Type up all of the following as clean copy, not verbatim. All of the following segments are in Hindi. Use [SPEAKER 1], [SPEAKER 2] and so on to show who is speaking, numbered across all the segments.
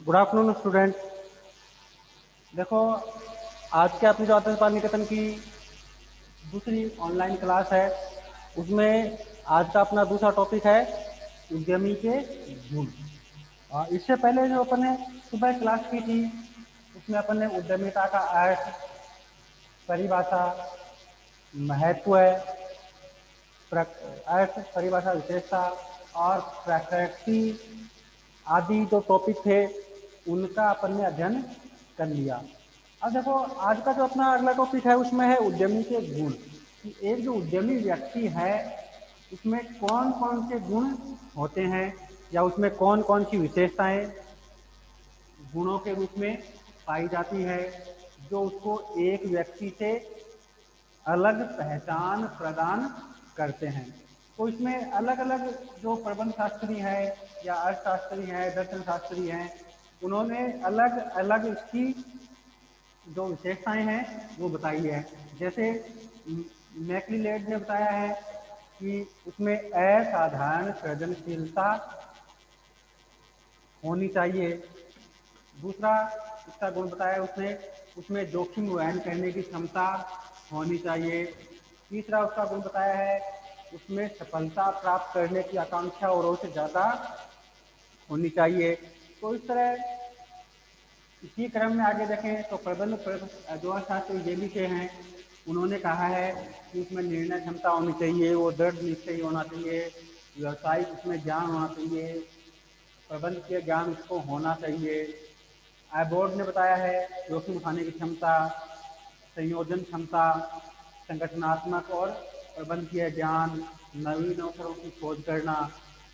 [SPEAKER 1] Good afternoon student. देखो, आज के अपनी जो आदर्श बाल निकेतन की दूसरी ऑनलाइन क्लास है, उसमें आज का अपना दूसरा टॉपिक है उद्यमी के गुण। इससे पहले जो अपन ने सुबह क्लास की थी, उसमें अपन ने उद्यमिता का अर्थ, परिभाषा, महत्व, अर्थ, परिभाषा, विशेषता और प्रकृति आदि जो टॉपिक थे उनका अपन ने अध्ययन कर लिया। अब देखो, आज का जो अपना अगला टॉपिक है उसमें है उद्यमी के गुण। कि एक जो उद्यमी व्यक्ति है उसमें कौन कौन से गुण होते हैं या उसमें कौन कौन सी विशेषताएं गुणों के रूप में पाई जाती है जो उसको एक व्यक्ति से अलग पहचान प्रदान करते हैं। तो इसमें अलग अलग जो प्रबंध शास्त्री है या अर्थशास्त्री है, दर्शन शास्त्री हैं, उन्होंने अलग अलग इसकी जो विशेषताएं हैं वो बताई है। जैसे मैक्लीलेड ने बताया है कि उसमें असाधारण सृजनशीलता होनी चाहिए। दूसरा इसका गुण बताया उसने, उसमें जोखिम वहन करने की क्षमता होनी चाहिए। तीसरा उसका गुण बताया है उसमें सफलता प्राप्त करने की आकांक्षा और से ज़्यादा होनी चाहिए। तो इस तरह इसी क्रम में आगे देखें तो प्रबंध जो अर्थशास्त्री ये भी के हैं, उन्होंने कहा है कि उसमें निर्णय क्षमता होनी चाहिए, वो दृढ़ निश्चयी होना चाहिए, व्यवसायिक उसमें ज्ञान होना चाहिए, प्रबंधकीय ज्ञान उसको होना चाहिए। बोर्ड ने बताया है जोखिम उठाने की क्षमता, संयोजन क्षमता, संगठनात्मक और प्रबंधकीय ज्ञान, नवीन अवसरों की खोज करना,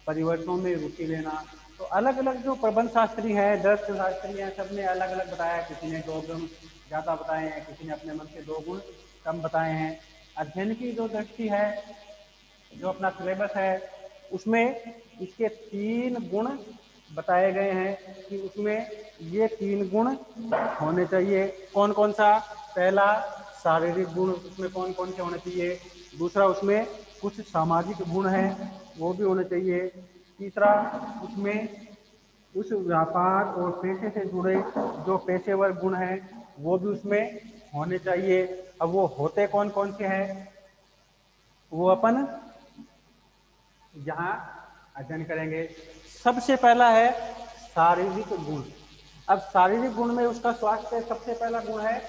[SPEAKER 1] परिवर्तनों में रुचि लेना। तो अलग अलग जो प्रबंध शास्त्री हैं, दर्शन शास्त्री हैं, सबने अलग अलग बताया। किसी ने 2 गुण ज़्यादा बताए हैं, किसी ने अपने मन से 2 गुण कम बताए हैं। अध्ययन की जो दृष्टि है, जो अपना सिलेबस है, उसमें इसके 3 गुण बताए गए हैं कि उसमें ये 3 गुण होने चाहिए। कौन कौन सा? पहला, शारीरिक गुण उसमें कौन कौन से होने चाहिए। दूसरा, उसमें कुछ सामाजिक गुण हैं वो भी होने चाहिए। तीसरा, उसमें उस व्यापार और पेशे से जुड़े जो पेशेवर गुण हैं वो भी उसमें होने चाहिए। अब वो होते कौन कौन से हैं वो अपन यहाँ अध्ययन करेंगे। सबसे पहला है शारीरिक गुण। अब शारीरिक गुण में उसका स्वास्थ्य, सबसे पहला गुण है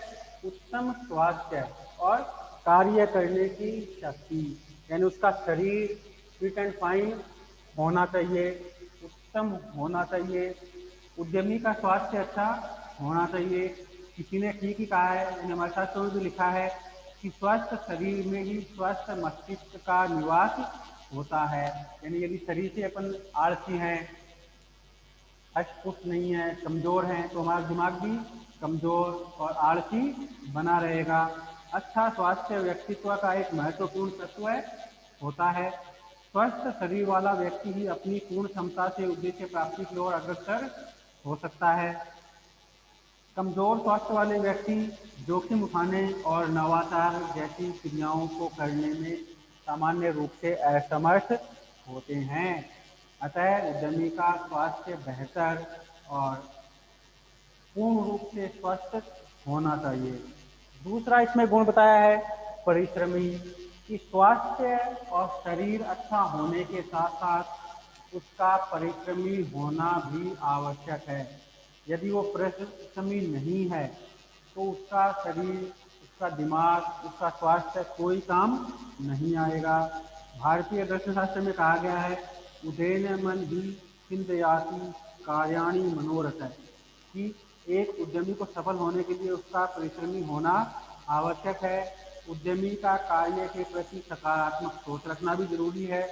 [SPEAKER 1] उत्तम स्वास्थ्य और कार्य करने की शक्ति, यानी उसका शरीर फिट एंड फाइन होना चाहिए, उत्तम होना चाहिए। उद्यमी का स्वास्थ्य अच्छा होना चाहिए। किसी ने ठीक ही कहा है, हमारे शास्त्रों में भी लिखा है कि स्वस्थ शरीर में ही स्वस्थ मस्तिष्क का निवास होता है। यानी यदि शरीर से अपन आलसी हैं, अष्टपुष्ट नहीं है, कमजोर हैं, तो हमारा दिमाग भी कमजोर और आलसी बना रहेगा। अच्छा स्वास्थ्य व्यक्तित्व का एक महत्वपूर्ण तत्व होता है। स्वस्थ शरीर वाला व्यक्ति ही अपनी पूर्ण क्षमता से उद्देश्य प्राप्ति की ओर अग्रसर हो सकता है। कमजोर स्वास्थ्य वाले व्यक्ति जोखिम उठाने और नवाचार जैसी क्रियाओं को करने में सामान्य रूप से असमर्थ होते हैं। अतः उद्यमी का स्वास्थ्य बेहतर और पूर्ण रूप से स्वस्थ होना चाहिए। दूसरा इसमें गुण बताया है परिश्रमी, कि स्वास्थ्य और शरीर अच्छा होने के साथ साथ उसका परिश्रमी होना भी आवश्यक है। यदि वो परिश्रमी नहीं है तो उसका शरीर, उसका दिमाग, उसका स्वास्थ्य कोई काम नहीं आएगा। भारतीय दर्शन शास्त्र में कहा गया है उदयन मन ही चिंतयाति कार्याणि मनोरथ है, कि एक उद्यमी को सफल होने के लिए उसका परिश्रमी होना आवश्यक है। उद्यमी का कार्य के प्रति सकारात्मक सोच रखना भी जरूरी है।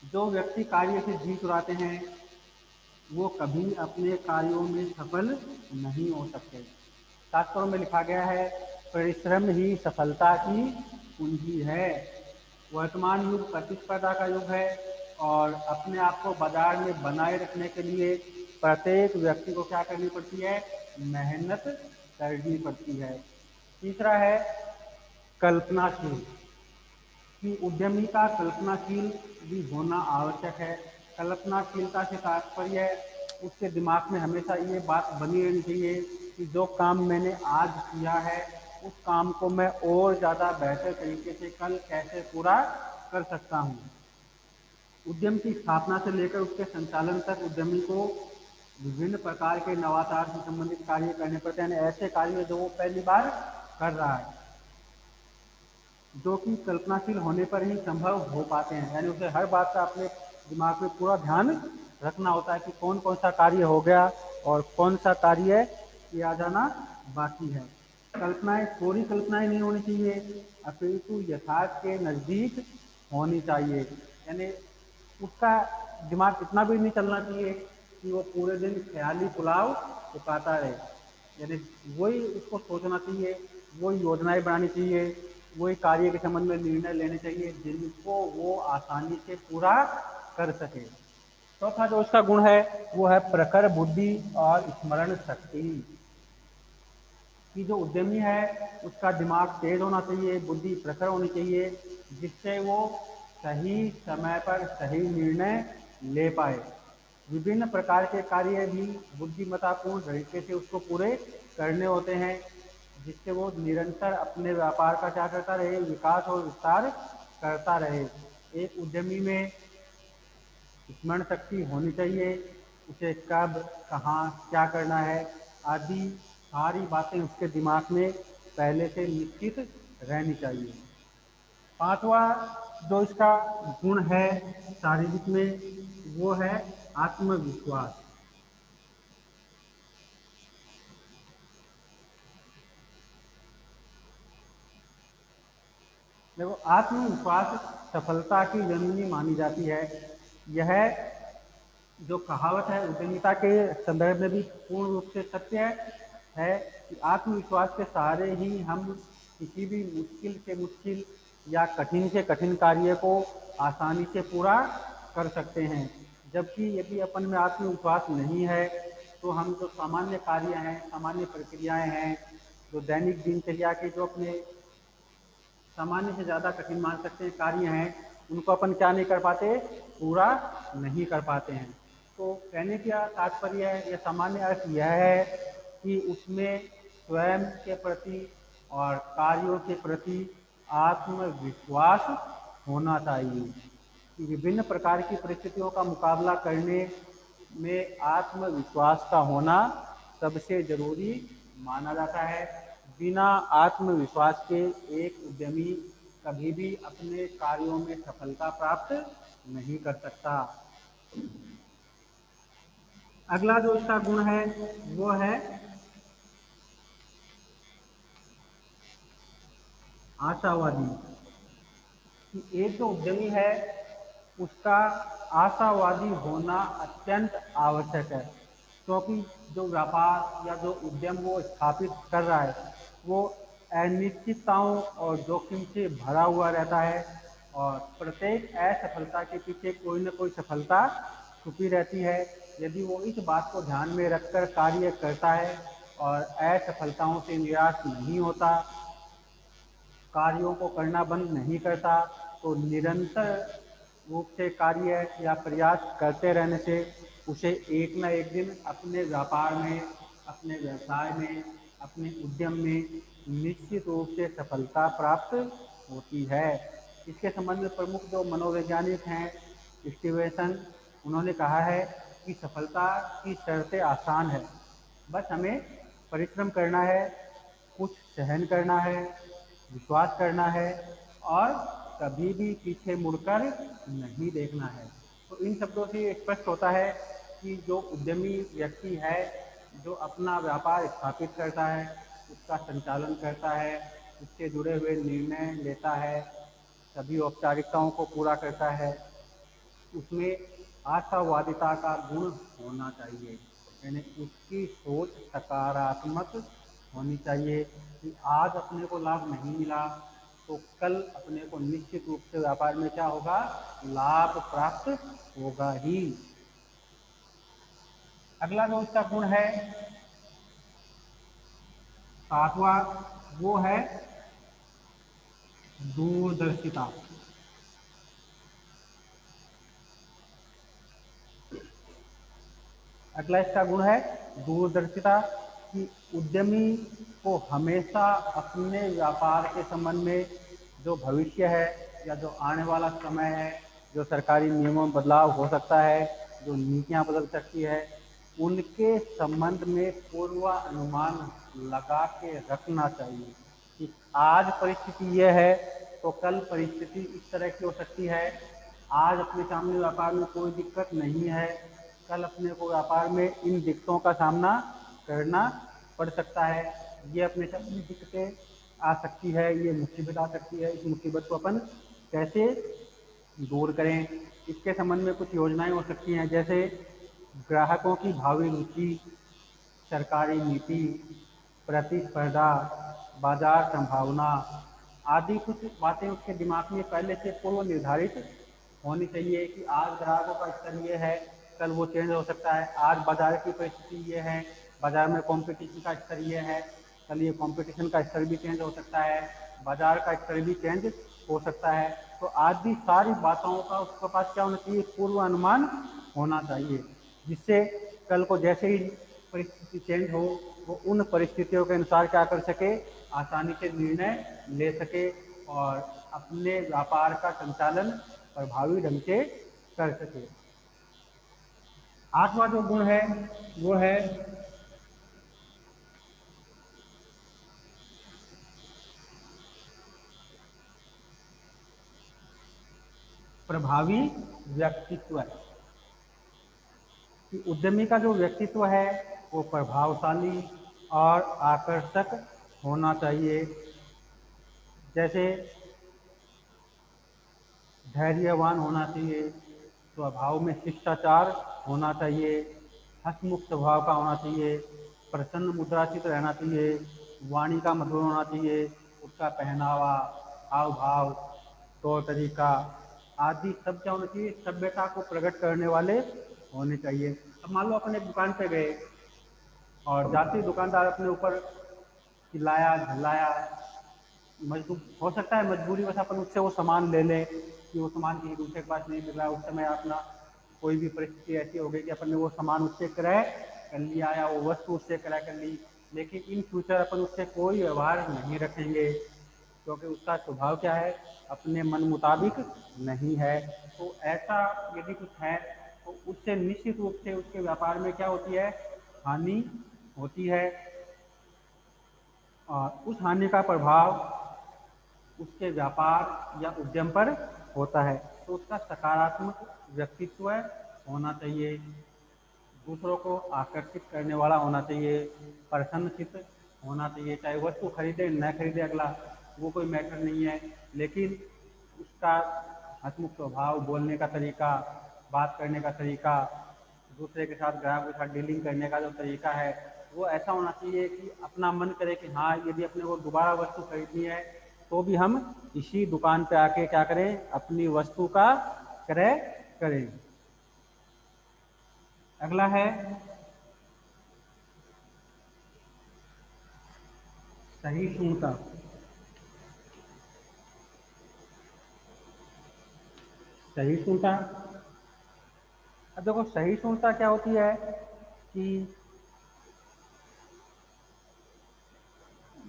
[SPEAKER 1] जो व्यक्ति कार्य से जी चुराते हैं वो कभी अपने कार्यों में सफल नहीं हो सकते। शास्त्रों में लिखा गया है परिश्रम ही सफलता की कुंजी है। वर्तमान युग प्रतिस्पर्धा का युग है और अपने आप को बाजार में बनाए रखने के लिए प्रत्येक व्यक्ति को क्या करनी पड़ती है? मेहनत करनी पड़ती है। तीसरा है कल्पनाशील, कि उद्यमी का कल्पनाशील भी होना आवश्यक है। कल्पनाशीलता से तात्पर्य उसके दिमाग में हमेशा ये बात बनी रहनी चाहिए कि जो काम मैंने आज किया है उस काम को मैं और ज़्यादा बेहतर तरीके से कल कैसे पूरा कर सकता हूँ। उद्यम की स्थापना से लेकर उसके संचालन तक उद्यमी को विभिन्न प्रकार के नवाचार से संबंधित कार्य करने पड़ते हैं, ऐसे कार्य जो वो पहली बार कर रहा है, जो कि कल्पनाशील होने पर ही संभव हो पाते हैं। यानी उसे हर बात का अपने दिमाग में पूरा ध्यान रखना होता है कि कौन कौन सा कार्य हो गया और कौन सा कार्य किया जाना बाकी है। कल्पनाएं थोड़ी कल्पनाएं नहीं होनी चाहिए, अपितु यथार्थ के नज़दीक होनी चाहिए। यानी उसका दिमाग इतना भी नहीं चलना चाहिए कि वो पूरे दिन ख्याली पुलाव पकाता रहे। यानी वही उसको सोचना चाहिए, वही योजनाएं बनानी चाहिए, वही कार्य के संबंध में निर्णय लेने चाहिए जिनको वो आसानी से पूरा कर सके। चौथा जो उसका गुण है वो है प्रखर बुद्धि और स्मरण शक्ति। कि जो उद्यमी है उसका दिमाग तेज होना चाहिए, बुद्धि प्रखर होनी चाहिए, जिससे वो सही समय पर सही निर्णय ले पाए। विभिन्न प्रकार के कार्य भी बुद्धिमत्तापूर्ण तरीके से उसको पूरे करने होते हैं, जिससे वो निरंतर अपने व्यापार का क्या करता रहे, विकास और विस्तार करता रहे। एक उद्यमी में स्मरण शक्ति होनी चाहिए, उसे कब कहाँ क्या करना है आदि सारी बातें उसके दिमाग में पहले से निश्चित रहनी चाहिए। पांचवा जो इसका गुण है शारीरिक में वो है आत्मविश्वास। देखो, आत्मविश्वास सफलता की जननी मानी जाती है। यह जो कहावत है उद्यमिता के संदर्भ में भी पूर्ण रूप से सत्य है कि आत्मविश्वास के सहारे ही हम किसी भी मुश्किल से मुश्किल या कठिन से कठिन कार्य को आसानी से पूरा कर सकते हैं। जबकि यदि अपन में आत्मविश्वास नहीं है तो हम जो सामान्य कार्य हैं, सामान्य प्रक्रियाएं हैं, जो दैनिक दिनचर्या के जो अपने सामान्य से ज़्यादा कठिन मान सकते हैं कार्य हैं, उनको अपन क्या नहीं कर पाते, पूरा नहीं कर पाते हैं। तो कहने का तात्पर्य है या सामान्य अर्थ यह है कि उसमें स्वयं के प्रति और कार्यों के प्रति आत्मविश्वास होना चाहिए। कि विभिन्न प्रकार की परिस्थितियों का मुकाबला करने में आत्मविश्वास का होना सबसे जरूरी माना जाता है। बिना आत्मविश्वास के एक उद्यमी कभी भी अपने कार्यों में सफलता प्राप्त नहीं कर सकता। अगला जो इसका गुण है वो है आशावादी। कि एक जो उद्यमी है उसका आशावादी होना अत्यंत आवश्यक है, क्योंकि जो व्यापार या जो उद्यम वो स्थापित कर रहा है वो अनिश्चितताओं और जोखिम से भरा हुआ रहता है और प्रत्येक असफलता के पीछे कोई न कोई सफलता छुपी रहती है। यदि वो इस बात को ध्यान में रखकर कार्य करता है और असफलताओं से निराश नहीं होता, कार्यों को करना बंद नहीं करता, तो निरंतर रूप से कार्य या प्रयास करते रहने से उसे एक न एक दिन अपने व्यापार में, अपने व्यवसाय में, अपने उद्यम में निश्चित रूप से सफलता प्राप्त होती है। इसके संबंध में प्रमुख जो मनोवैज्ञानिक हैं स्टीवेंसन, उन्होंने कहा है कि सफलता की शर्तें आसान है, बस हमें परिश्रम करना है, कुछ सहन करना है, विश्वास करना है और कभी भी पीछे मुड़कर नहीं देखना है। तो इन शब्दों से स्पष्ट होता है कि जो उद्यमी व्यक्ति है, जो अपना व्यापार स्थापित करता है, उसका संचालन करता है, उससे जुड़े हुए निर्णय लेता है, सभी औपचारिकताओं को पूरा करता है, उसमें आशावादिता का गुण होना चाहिए। यानी उसकी सोच सकारात्मक होनी चाहिए कि आज अपने को लाभ नहीं मिला तो कल अपने को निश्चित रूप से व्यापार में क्या होगा, लाभ प्राप्त होगा ही। अगला जो इसका गुण है सातवां, वो है दूरदर्शिता। अगला इसका गुण है दूरदर्शिता, कि उद्यमी को हमेशा अपने व्यापार के संबंध में जो भविष्य है या जो आने वाला समय है, जो सरकारी नियमों में बदलाव हो सकता है, जो नीतियां बदल सकती है, उनके संबंध में पूर्वानुमान लगा के रखना चाहिए कि आज परिस्थिति यह है तो कल परिस्थिति इस तरह की हो सकती है। आज अपने सामने व्यापार में कोई दिक्कत नहीं है, कल अपने को व्यापार में इन दिक्कतों का सामना करना पड़ सकता है। ये अपने सामने दिक्कतें आ सकती है, ये मुसीबत आ सकती है, इस मुसीबत को अपन कैसे दूर करें, इसके संबंध में कुछ योजनाएं हो सकती हैं, जैसे ग्राहकों की भावी रुचि, सरकारी नीति, प्रतिस्पर्धा, बाजार संभावना आदि कुछ बातें उसके दिमाग में पहले से पूर्व निर्धारित होनी चाहिए कि आज ग्राहकों का स्तर ये है, कल वो चेंज हो सकता है। आज बाजार की परिस्थिति ये है, बाजार में कंपटीशन का स्तर ये है, कल ये कंपटीशन का स्तर भी चेंज हो सकता है, बाजार का स्तर भी चेंज हो सकता है। तो आज भी सारी बातों का उसके पास क्या होना चाहिए, पूर्व अनुमान होना चाहिए, जिससे कल को जैसे ही परिस्थिति चेंज हो वो उन परिस्थितियों के अनुसार क्या कर सके, आसानी से निर्णय ले सके और अपने व्यापार का संचालन प्रभावी ढंग से कर सके। आठवां जो गुण है वो है प्रभावी व्यक्तित्व, कि उद्यमी का जो व्यक्तित्व है वो प्रभावशाली और आकर्षक होना चाहिए। जैसे धैर्यवान होना चाहिए, स्वभाव में शिष्टाचार होना चाहिए, हंसमुख स्वभाव का होना चाहिए, प्रसन्न मुद्राचित रहना चाहिए, वाणी का मधुर होना चाहिए, उसका पहनावा, हाव भाव, तौर तरीका आदि सब क्या होना चाहिए, सभ्यता को प्रकट करने वाले होने चाहिए। अब मान लो अपन एक दुकान पे गए और जाते ही दुकानदार अपने ऊपर चिल्लाया झल्लाया, मजबूर हो सकता है मजबूरी वश अपन उससे वो सामान ले लें कि वो सामान किसी दूसरे के पास नहीं मिल रहा है, उस समय अपना कोई भी परिस्थिति ऐसी हो गई कि अपन ने वो सामान उससे क्रय कर लिया या वो वस्तु उससे क्रय कर ली, लेकिन इन फ्यूचर अपन उससे कोई व्यवहार नहीं रखेंगे क्योंकि उसका स्वभाव क्या है, अपने मन मुताबिक नहीं है। तो ऐसा यदि कुछ है तो उससे निश्चित रूप से उसके व्यापार में क्या होती है, हानि होती है और उस हानि का प्रभाव उसके व्यापार या उद्यम पर होता है। तो उसका सकारात्मक व्यक्तित्व होना चाहिए, दूसरों को आकर्षित करने वाला होना चाहिए, प्रसन्नचित्त होना चाहिए। चाहे वस्तु खरीदे न खरीदे अगला, वो कोई मैटर नहीं है, लेकिन उसका हंसमुख स्वभाव, बोलने का तरीका, बात करने का तरीका, दूसरे के साथ ग्राहक के साथ डीलिंग करने का जो तरीका है वो ऐसा होना चाहिए कि अपना मन करे कि हाँ यदि अपने को दोबारा वस्तु खरीदनी है तो भी हम इसी दुकान पे आके क्या करें, अपनी वस्तु का क्रय करें। अगला है सहिष्णुता। सहिष्णुता, अब देखो सहिष्णुता क्या होती है कि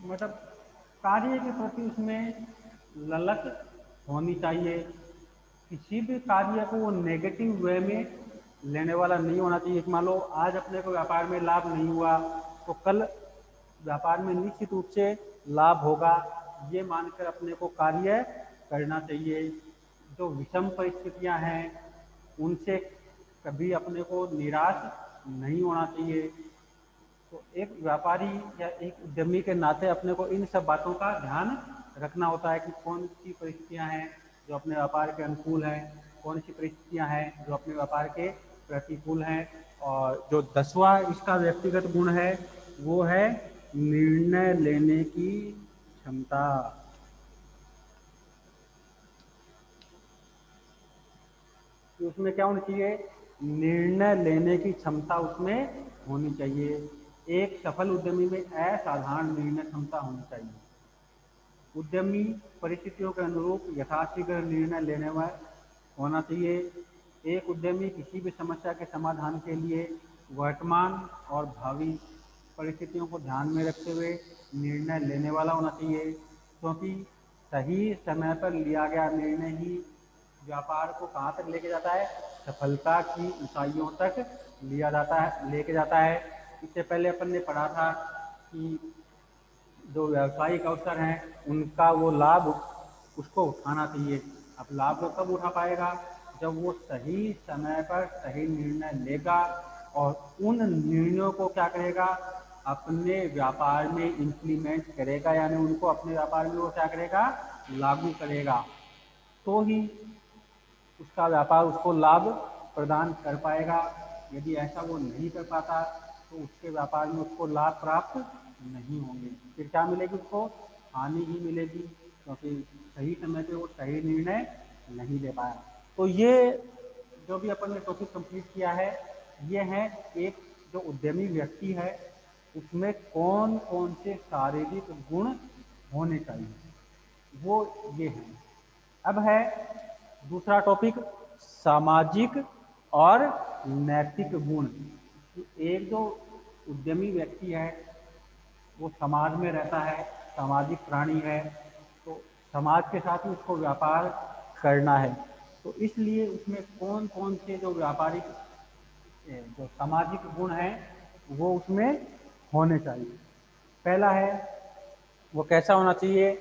[SPEAKER 1] मतलब कार्य के प्रति उसमें ललक होनी चाहिए, किसी भी कार्य को वो नेगेटिव वे में लेने वाला नहीं होना चाहिए। मान लो आज अपने को व्यापार में लाभ नहीं हुआ तो कल व्यापार में निश्चित रूप से लाभ होगा, ये मानकर अपने को कार्य करना चाहिए। जो विषम परिस्थितियां हैं उनसे कभी अपने को निराश नहीं होना चाहिए। तो एक व्यापारी या एक उद्यमी के नाते अपने को इन सब बातों का ध्यान रखना होता है कि कौन सी परिस्थितियां हैं जो अपने व्यापार के अनुकूल हैं, कौन सी परिस्थितियां हैं जो अपने व्यापार के प्रतिकूल हैं। और जो 10वां इसका व्यक्तिगत गुण है वो है निर्णय लेने की क्षमता, कि उसमें क्या होनी चाहिए, निर्णय लेने की क्षमता उसमें होनी चाहिए। एक सफल उद्यमी में असाधारण निर्णय क्षमता होनी चाहिए। उद्यमी परिस्थितियों के अनुरूप यथाशीघ्र निर्णय लेने में होना चाहिए। एक उद्यमी किसी भी समस्या के समाधान के लिए तुरंत निर्णय लेने में होना चाहिए। एक उद्यमी परिस्थितियों के अनुरूप यथाशीघ्र निर्णय लेने में होना चाहिए। उद्यमी परिस्थितियों के अनुरूप यथाशीघ्र निर्णय लेने में होना चाहिए। एक उद्यमी किसी भी समस्या के समाधान के लिए वर्तमान और भावी परिस्थितियों को ध्यान में रखते हुए निर्णय लेने वाला होना चाहिए, क्योंकि सही समय पर लिया गया निर्णय ही व्यापार को कहाँ तक लेके जाता है, सफलता की ऊंचाइयों तक लेके जाता है। इससे पहले अपन ने पढ़ा था कि जो व्यावसायिक अवसर हैं उनका वो लाभ उसको उठाना चाहिए। अब लाभ वो कब उठा पाएगा, जब वो सही समय पर सही निर्णय लेगा और उन निर्णयों को क्या करेगा, अपने व्यापार में इम्प्लीमेंट करेगा, यानी उनको अपने व्यापार में वो क्या करेगा, लागू करेगा, तो ही उसका व्यापार उसको लाभ प्रदान कर पाएगा। यदि ऐसा वो नहीं कर पाता तो उसके व्यापार में उसको लाभ प्राप्त नहीं होंगे, फिर क्या मिलेगी, उसको हानि ही मिलेगी, क्योंकि सही समय पे वो सही निर्णय नहीं ले पाया। तो ये जो भी अपन ने टॉपिक कंप्लीट किया है, ये है एक जो उद्यमी व्यक्ति है उसमें कौन कौन से शारीरिक गुण होने चाहिए, वो ये है। अब है दूसरा टॉपिक, सामाजिक और नैतिक गुण। एक जो उद्यमी व्यक्ति है वो समाज में रहता है, सामाजिक प्राणी है, तो समाज के साथ ही उसको व्यापार करना है। तो इसलिए उसमें कौन कौन से जो व्यापारिक जो सामाजिक गुण हैं वो उसमें होने चाहिए। पहला है, वो कैसा होना चाहिए,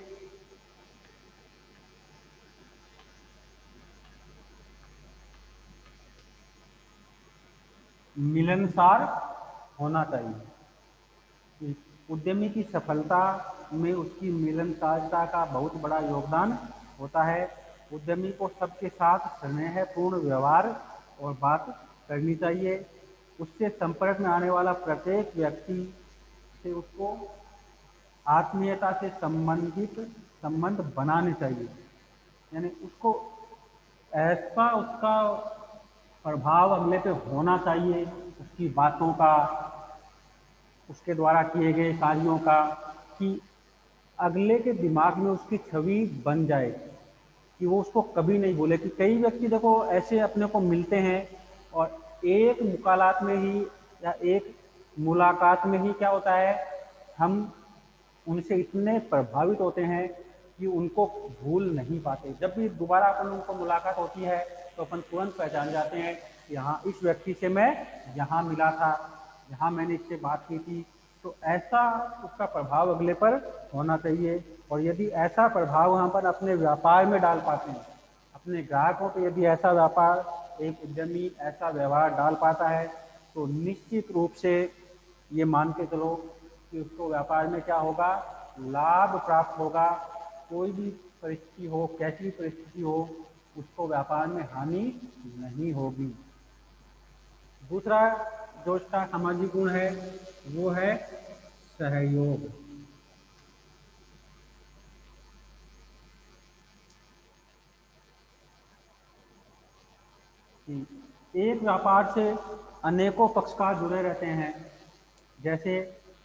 [SPEAKER 1] मिलनसार होना चाहिए। उद्यमी की सफलता में उसकी मिलनसारता का बहुत बड़ा योगदान होता है। उद्यमी को सबके साथ स्नेहपूर्ण व्यवहार और बात करनी चाहिए। उससे संपर्क में आने वाला प्रत्येक व्यक्ति से उसको आत्मीयता से संबंध बनाने चाहिए, यानी उसको ऐसा उसका प्रभाव अगले पे होना चाहिए, उसकी बातों का, उसके द्वारा किए गए कार्यों का, कि अगले के दिमाग में उसकी छवि बन जाए, कि वो उसको कभी नहीं भूले। कि कई व्यक्ति देखो ऐसे अपने को मिलते हैं और एक मुकालात में ही या एक मुलाकात में ही क्या होता है, हम उनसे इतने प्रभावित होते हैं कि उनको भूल नहीं पाते। जब भी दोबारा अपन उनको मुलाकात होती है तो अपन तुरंत पहचान जाते हैं कि हाँ, इस व्यक्ति से मैं यहाँ मिला था, यहाँ मैंने इससे बात की थी। तो ऐसा उसका प्रभाव अगले पर होना चाहिए। और यदि ऐसा प्रभाव हम पर अपने व्यापार में डाल पाते हैं, अपने ग्राहकों पर यदि ऐसा व्यापार एक उद्यमी ऐसा व्यवहार डाल पाता है, तो निश्चित रूप से ये मान के चलो कि उसको व्यापार में क्या होगा, लाभ प्राप्त होगा। कोई भी परिस्थिति हो, कैसी भी परिस्थिति हो, उसको व्यापार में हानि नहीं होगी। दूसरा जो इसका सामाजिक गुण है वो है सहयोग। एक व्यापार से अनेकों पक्षकार जुड़े रहते हैं, जैसे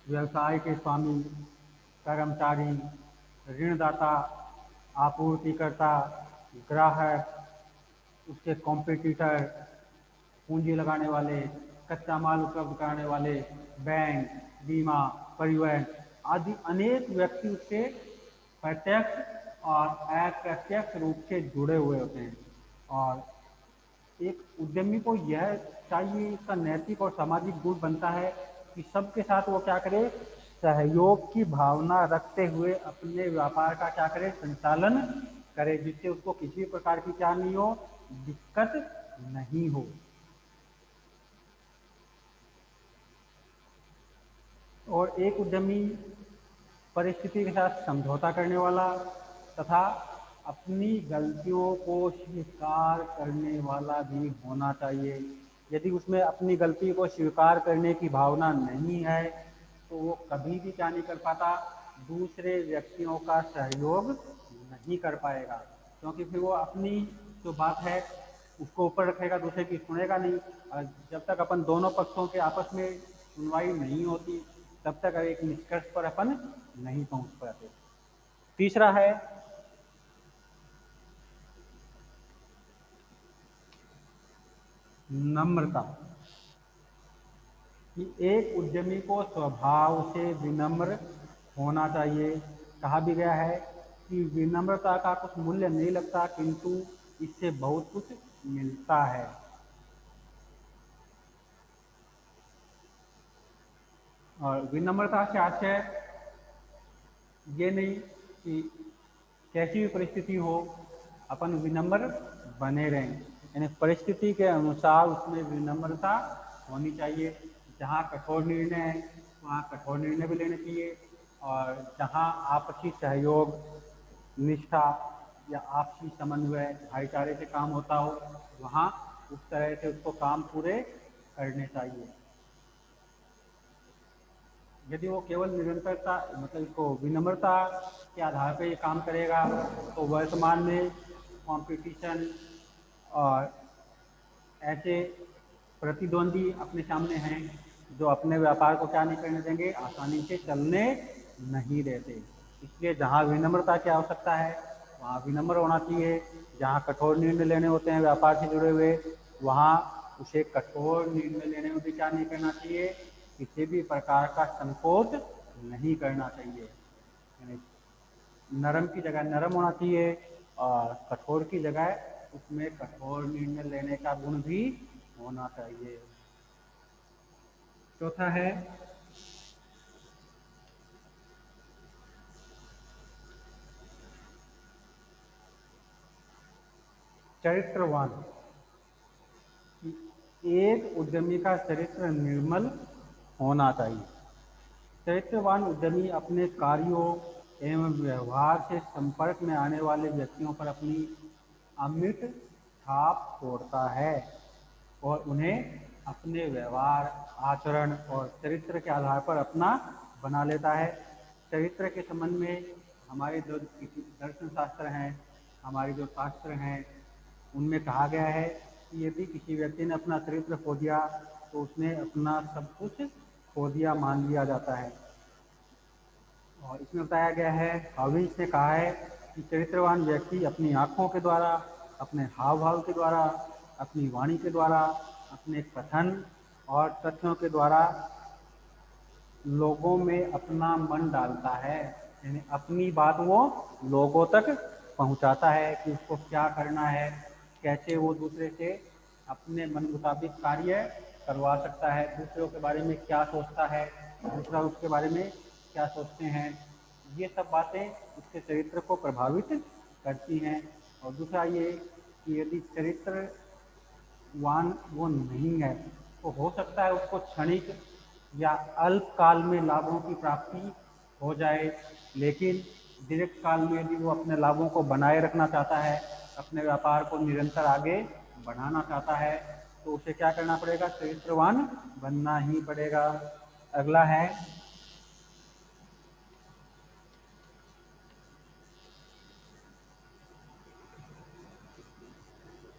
[SPEAKER 1] व्यवसाय के स्वामी, कर्मचारी, ऋणदाता, आपूर्तिकर्ता, ग्राहक, उसके कॉम्पिटिटर, पूंजी लगाने वाले, कच्चा माल उपलब्ध कराने वाले, बैंक, बीमा, परिवहन आदि अनेक व्यक्ति उससे प्रत्यक्ष और अप्रत्यक्ष रूप से जुड़े हुए होते हैं। और एक उद्यमी को यह चाहिए, इसका नैतिक और सामाजिक गुण बनता है कि सबके साथ वो क्या करे, सहयोग की भावना रखते हुए अपने व्यापार का क्या करे, संचालन करे, जिससे उसको किसी प्रकार की क्या नहीं हो, दिक्कत नहीं हो। और एक उद्यमी परिस्थिति के साथ समझौता करने वाला तथा अपनी गलतियों को स्वीकार करने वाला भी होना चाहिए। यदि उसमें अपनी गलती को स्वीकार करने की भावना नहीं है तो वो कभी भी क्या नहीं कर पाता, दूसरे व्यक्तियों का सहयोग नहीं कर पाएगा, क्योंकि फिर वो अपनी जो बात है उसको ऊपर रखेगा, दूसरे की सुनेगा नहीं। और जब तक अपन दोनों पक्षों के आपस में सुनवाई नहीं होती तब तक एक निष्कर्ष पर अपन नहीं पहुंच पाते। तीसरा है नम्रता। कि एक उद्यमी को स्वभाव से विनम्र होना चाहिए। कहा भी गया है कि विनम्रता का कुछ मूल्य नहीं लगता, किंतु इससे बहुत कुछ मिलता है। और विनम्रता से आशय ये नहीं कि कैसी भी परिस्थिति हो अपन विनम्र बने रहें, यानी परिस्थिति के अनुसार उसमें विनम्रता होनी चाहिए। जहाँ कठोर निर्णय है वहाँ कठोर निर्णय भी लेने चाहिए, और जहाँ आपसी सहयोग, निष्ठा या आपसी समन्वय, भाईचारे से काम होता हो वहाँ उस तरह से उसको काम पूरे करने चाहिए। यदि वो केवल निरंतरता मतलब इसको विनम्रता के आधार पर ये काम करेगा तो वर्तमान में कंपटीशन और ऐसे प्रतिद्वंदी अपने सामने हैं जो अपने व्यापार को क्या नहीं करने देंगे, आसानी से चलने नहीं देते। इसलिए जहाँ विनम्रता की आवश्यकता है वहाँ विनम्र होना चाहिए। जहाँ कठोर निर्णय लेने होते हैं व्यापार से जुड़े हुए वहाँ उसे कठोर निर्णय लेने में भी क्या नहीं करना चाहिए, किसी भी प्रकार का संकोच नहीं करना चाहिए। यानी नरम की जगह नरम होना चाहिए और कठोर की जगह उसमें कठोर निर्णय लेने का गुण भी होना चाहिए। चौथा है चरित्रवान। एक उद्यमी का चरित्र निर्मल होना चाहिए। चरित्रवान उद्यमी अपने कार्यों एवं व्यवहार से संपर्क में आने वाले व्यक्तियों पर अपनी अमिट छाप छोड़ता है और उन्हें अपने व्यवहार, आचरण और चरित्र के आधार पर अपना बना लेता है। चरित्र के संबंध में हमारे जो दर्शन शास्त्र हैं, हमारे जो शास्त्र हैं, उनमें कहा गया है कि यदि किसी व्यक्ति ने अपना चरित्र खो दिया तो उसने अपना सब कुछ खो दिया मान लिया जाता है। और इसमें बताया गया है, हॉबिन्स ने कहा है कि चरित्रवान व्यक्ति अपनी आँखों के द्वारा, अपने हाव भाव के द्वारा, अपनी वाणी के द्वारा, अपने कथन और तथ्यों के द्वारा लोगों में अपना मन डालता है। यानी अपनी बात वो लोगों तक पहुंचाता है कि उसको क्या करना है, कैसे वो दूसरे से अपने मन मुताबिक कार्य करवा सकता है, दूसरों के बारे में क्या सोचता है, दूसरा उसके बारे में क्या सोचते हैं। ये सब बातें उसके चरित्र को प्रभावित करती हैं। और दूसरा ये कि यदि चरित्रवान वो नहीं है तो हो सकता है उसको क्षणिक या अल्पकाल में लाभों की प्राप्ति हो जाए, लेकिन दीर्घ काल में यदि वो अपने लाभों को बनाए रखना चाहता है, अपने व्यापार को निरंतर आगे बढ़ाना चाहता है, तो उसे क्या करना पड़ेगा, चरित्रवान बनना ही पड़ेगा। अगला है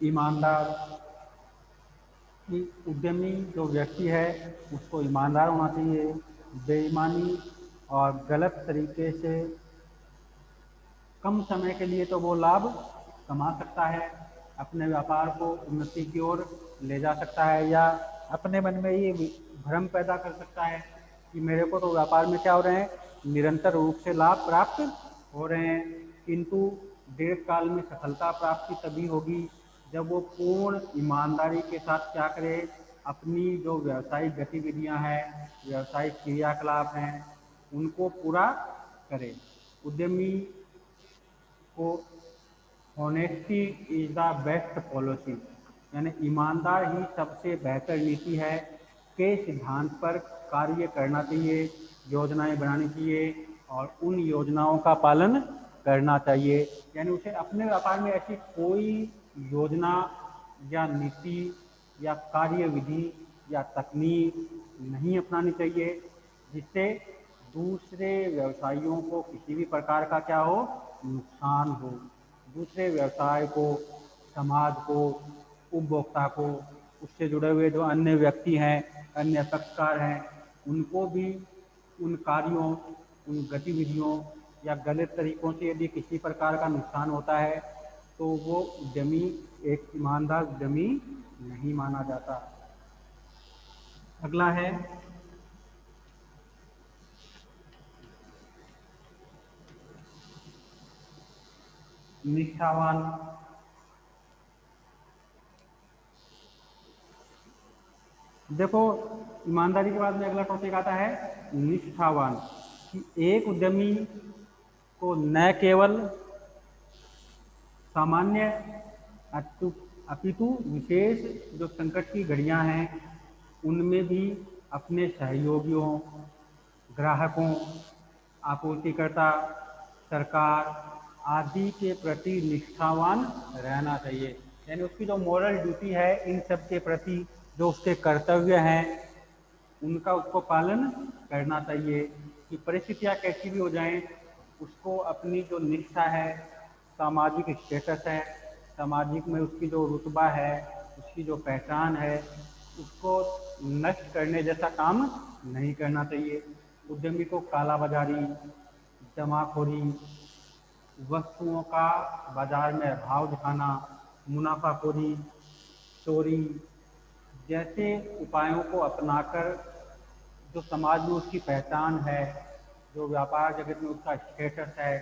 [SPEAKER 1] ईमानदार। कि उद्यमी जो व्यक्ति है उसको ईमानदार होना चाहिए। बेईमानी और गलत तरीके से कम समय के लिए तो वो लाभ कमा सकता है, अपने व्यापार को उन्नति की ओर ले जा सकता है, या अपने मन में ये भ्रम पैदा कर सकता है कि मेरे को तो व्यापार में क्या हो रहे हैं, निरंतर रूप से लाभ प्राप्त हो रहे हैं, किंतु दीर्घ काल में सफलता प्राप्ति तभी होगी जब वो पूर्ण ईमानदारी के साथ क्या करे, अपनी जो व्यावसायिक गतिविधियां हैं, व्यावसायिक क्रियाकलाप हैं, उनको पूरा करे। उद्यमी को honesty is the best policy, यानी ईमानदार ही सबसे बेहतर नीति है के सिद्धांत पर कार्य करना चाहिए, योजनाएं बनानी चाहिए और उन योजनाओं का पालन करना चाहिए। यानी उसे अपने व्यापार में ऐसी कोई योजना या नीति या कार्यविधि या तकनीक नहीं अपनानी चाहिए जिससे दूसरे व्यवसायियों को किसी भी प्रकार का क्या हो, नुकसान हो। दूसरे व्यवसाय को, समाज को, उपभोक्ता को, उससे जुड़े हुए जो अन्य व्यक्ति हैं, अन्य पक्षकार हैं, उनको भी उन कार्यों, उन गतिविधियों या गलत तरीकों से यदि किसी प्रकार का नुकसान होता है तो वो उद्यमी एक ईमानदार उद्यमी नहीं माना जाता। अगला है निष्ठावान। देखो, ईमानदारी के बाद में अगला टॉपिक आता है निष्ठावान, कि एक उद्यमी को न केवल सामान्य अपितु विशेष जो संकट की घड़ियां हैं उनमें भी अपने सहयोगियों, ग्राहकों, आपूर्तिकर्ता, सरकार आदि के प्रति निष्ठावान रहना चाहिए। यानी उसकी जो मॉरल ड्यूटी है इन सब के प्रति, जो उसके कर्तव्य हैं उनका उसको पालन करना चाहिए, कि परिस्थितियाँ कैसी भी हो जाएं उसको अपनी जो निष्ठा है, सामाजिक स्टेटस है, सामाजिक में उसकी जो रुतबा है, उसकी जो पहचान है, उसको नष्ट करने जैसा काम नहीं करना चाहिए। उद्यमी को काला बाजारी, जमाखोरी, वस्तुओं का बाजार में भाव दिखाना, मुनाफाखोरी, चोरी जैसे उपायों को अपनाकर जो समाज में उसकी पहचान है, जो व्यापार जगत में उसका स्टेटस है,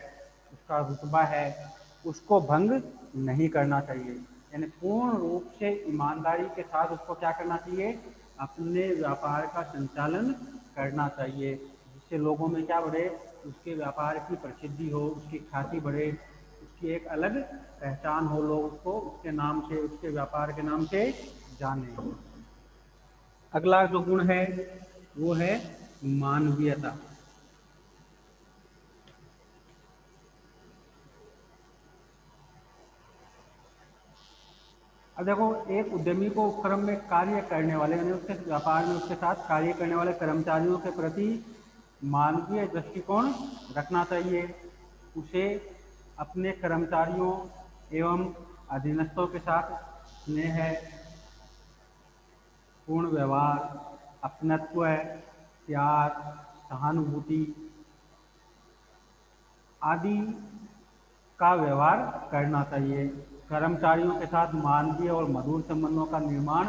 [SPEAKER 1] उसका रुतबा है, उसको भंग नहीं करना चाहिए। यानी पूर्ण रूप से ईमानदारी के साथ उसको क्या करना चाहिए, अपने व्यापार का संचालन करना चाहिए, जिससे लोगों में क्या बढ़े, उसके व्यापार की प्रसिद्धि हो, उसकी ख्याति बढ़े, उसकी एक अलग पहचान हो, लोग उसको उसके नाम से, उसके व्यापार के नाम से जाने। अगला जो गुण है वो है मानवीयता। अब देखो, एक उद्यमी को उपक्रम में कार्य करने वाले, यानी उसके व्यापार में उसके साथ कार्य करने वाले कर्मचारियों के प्रति मानवीय दृष्टिकोण रखना चाहिए। उसे अपने कर्मचारियों एवं अधीनस्थों के साथ स्नेह, पूर्ण व्यवहार, अपनत्व, प्यार, सहानुभूति आदि का व्यवहार करना चाहिए। कर्मचारियों के साथ मानवीय और मधुर संबंधों का निर्माण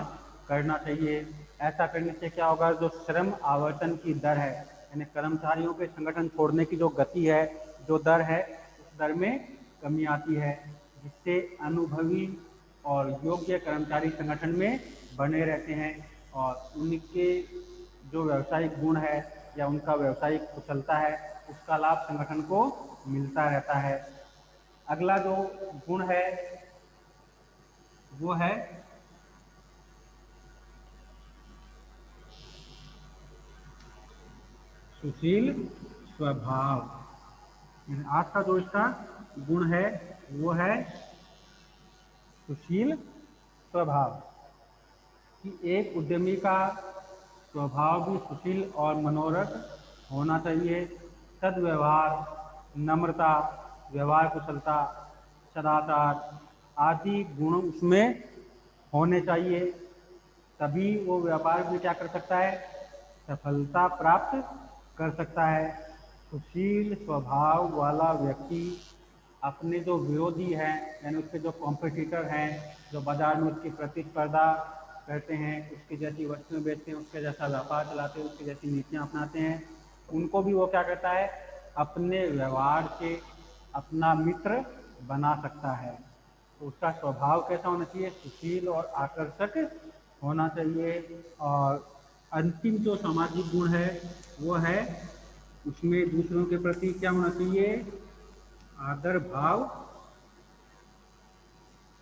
[SPEAKER 1] करना चाहिए। ऐसा करने से क्या होगा, जो श्रम आवर्तन की दर है, यानी कर्मचारियों के संगठन छोड़ने की जो गति है, जो दर है, उस दर में कमी आती है, जिससे अनुभवी और योग्य कर्मचारी संगठन में बने रहते हैं और उनके जो व्यावसायिक गुण है या उनका व्यावसायिक कुशलता है उसका लाभ संगठन को मिलता रहता है। अगला जो गुण है वो है सुशील स्वभाव। आज का जो इसका गुण है वो है सुशील स्वभाव, कि एक उद्यमी का स्वभाव भी सुशील और मनोरथ होना चाहिए। सद्व्यवहार, नम्रता, व्यवहार कुशलता, सदाचार आदि गुण उसमें होने चाहिए, तभी वो व्यापार में क्या कर सकता है, सफलता प्राप्त कर सकता है। सुशील स्वभाव वाला व्यक्ति अपने जो विरोधी हैं, यानी उसके जो कॉम्पिटिटर हैं, जो बाजार में उसकी प्रतिस्पर्धा करते हैं, उसकी जैसी वस्तुएं बेचते हैं, उसके जैसा व्यापार चलाते हैं, उसकी जैसी नीतियां अपनाते हैं, उनको भी वो क्या करता है, अपने व्यवहार से अपना मित्र बना सकता है। तो उसका स्वभाव कैसा होना चाहिए, सुशील और आकर्षक होना चाहिए। और अंतिम जो सामाजिक गुण है वो है, उसमें दूसरों के प्रति क्या होना चाहिए, आदर भाव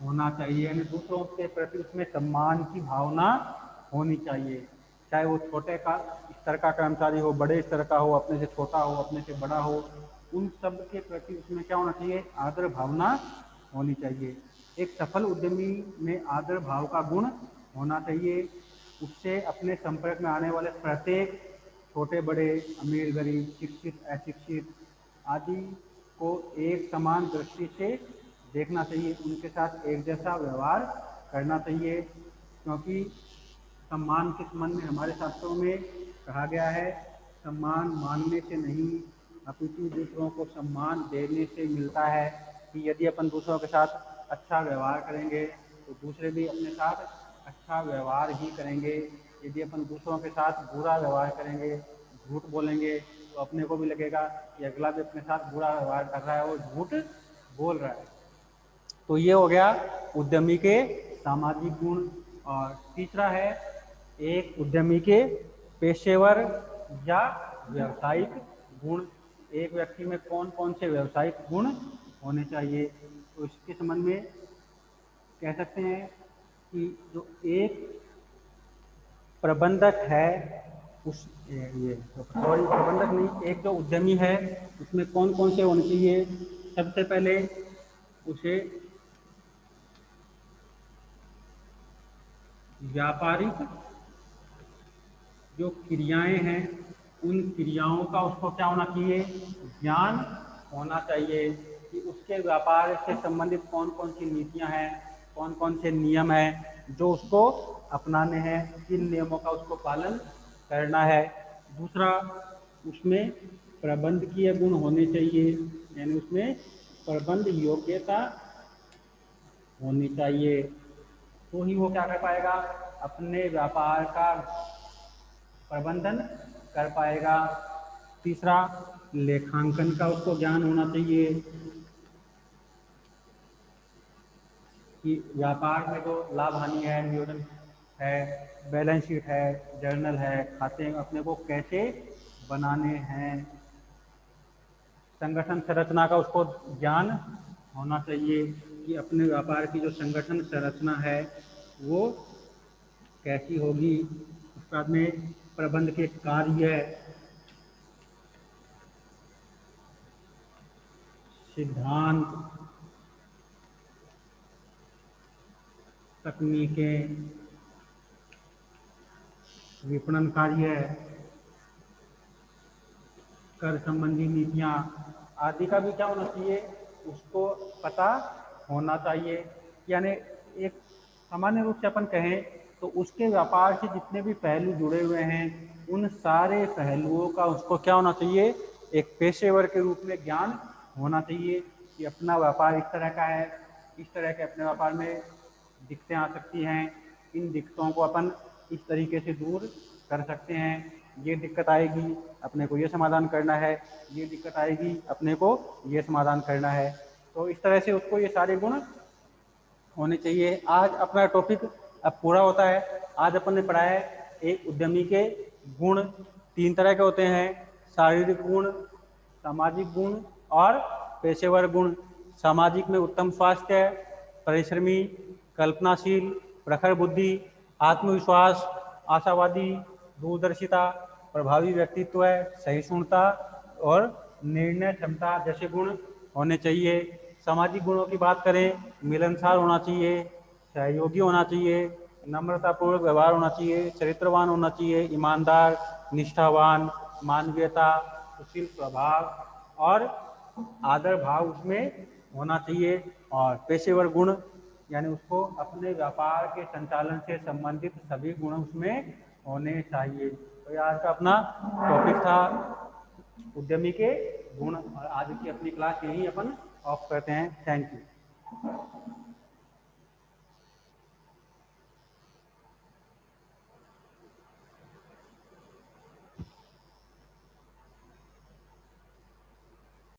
[SPEAKER 1] होना चाहिए, यानी दूसरों के प्रति उसमें सम्मान की भावना होनी चाहिए। चाहे वो छोटे का स्तर का कर्मचारी हो, बड़े स्तर का हो, अपने से छोटा हो, अपने से बड़ा हो, उन सब के प्रति उसमें क्या होना चाहिए, आदर भावना होनी चाहिए। एक सफल उद्यमी में आदर भाव का गुण होना चाहिए। उससे अपने संपर्क में आने वाले प्रत्येक छोटे बड़े, अमीर गरीब, शिक्षित अशिक्षित आदि को एक समान दृष्टि से देखना चाहिए, उनके साथ एक जैसा व्यवहार करना चाहिए, क्योंकि सम्मान के संबंध में हमारे शास्त्रों में कहा गया है, सम्मान मांगने से नहीं अपितु दूसरों को सम्मान देने से मिलता है। कि यदि अपन दूसरों के साथ अच्छा व्यवहार करेंगे तो दूसरे भी अपने साथ अच्छा व्यवहार ही करेंगे। यदि अपन दूसरों के साथ बुरा व्यवहार करेंगे, झूठ बोलेंगे, तो अपने को भी लगेगा कि अगला भी अपने साथ बुरा व्यवहार कर रहा है और झूठ बोल रहा है। तो ये हो गया उद्यमी के सामाजिक गुण। और तीसरा है एक उद्यमी के पेशेवर या व्यावसायिक गुण। एक व्यक्ति में कौन कौन से व्यावसायिक गुण होने चाहिए, तो इसके संबंध में कह सकते हैं कि जो एक प्रबंधक है उस ये सॉरी प्रबंधक नहीं, एक जो उद्यमी है उसमें कौन कौन से होने चाहिए। सबसे पहले उसे व्यापारिक जो क्रियाएं हैं उन क्रियाओं का उसको क्या होना चाहिए, ज्ञान होना चाहिए कि उसके व्यापार से संबंधित कौन कौन सी नीतियां हैं, कौन कौन से नियम हैं जो उसको अपनाने हैं, किन नियमों का उसको पालन करना है। दूसरा, उसमें प्रबंधकीय गुण होने चाहिए, यानी उसमें प्रबंध योग्यता होनी चाहिए, तो ही वो क्या कर पाएगा, अपने व्यापार का प्रबंधन कर पाएगा। तीसरा, लेखांकन का उसको ज्ञान होना चाहिए कि व्यापार में जो लाभ हानि है, नियोजन है, बैलेंस शीट है, जर्नल है, खाते अपने को कैसे बनाने हैं। संगठन संरचना का उसको ज्ञान होना चाहिए कि अपने व्यापार की जो संगठन संरचना है वो कैसी होगी। उसके बाद में प्रबंध के कार्य, सिद्धांत, तकनीकें, विपणन कार्य, कर संबंधी नीतियां आदि का भी क्या होना चाहिए, उसको पता होना चाहिए। यानी एक सामान्य रूप से अपन कहें तो उसके व्यापार से जितने भी पहलू जुड़े हुए हैं उन सारे पहलुओं का उसको क्या होना चाहिए, एक पेशेवर के रूप में ज्ञान होना चाहिए कि अपना व्यापार इस तरह का है, इस तरह के अपने व्यापार में दिक्कतें आ सकती हैं, इन दिक्कतों को अपन इस तरीके से दूर कर सकते हैं। ये दिक्कत आएगी अपने को ये समाधान करना है, ये दिक्कत आएगी अपने को ये समाधान करना है। तो इस तरह से उसको ये सारे गुण होने चाहिए। आज अपना टॉपिक अब पूरा होता है। आज अपन ने पढ़ा है एक उद्यमी के गुण 3 तरह के होते हैं, शारीरिक गुण, सामाजिक गुण और पेशेवर गुण। सामाजिक में उत्तम स्वास्थ्य, परिश्रमी, कल्पनाशील, प्रखर बुद्धि, आत्मविश्वास, आशावादी, दूरदर्शिता, प्रभावी व्यक्तित्व, सहिष्णुता और निर्णय क्षमता जैसे गुण होने चाहिए। सामाजिक गुणों की बात करें, मिलनसार होना चाहिए, सहयोगी होना चाहिए, नम्रतापूर्वक व्यवहार होना चाहिए, चरित्रवान होना चाहिए, ईमानदार, निष्ठावान, मानवीयता, सुशील स्वभाव और आदर भाव उसमें होना चाहिए। और पेशेवर गुण यानी उसको अपने व्यापार के संचालन से संबंधित सभी गुण उसमें होने चाहिए। तो ये आज का अपना टॉपिक था उद्यमी के गुण, और आज की अपनी क्लास यही अपन ऑफ करते हैं। Thank you.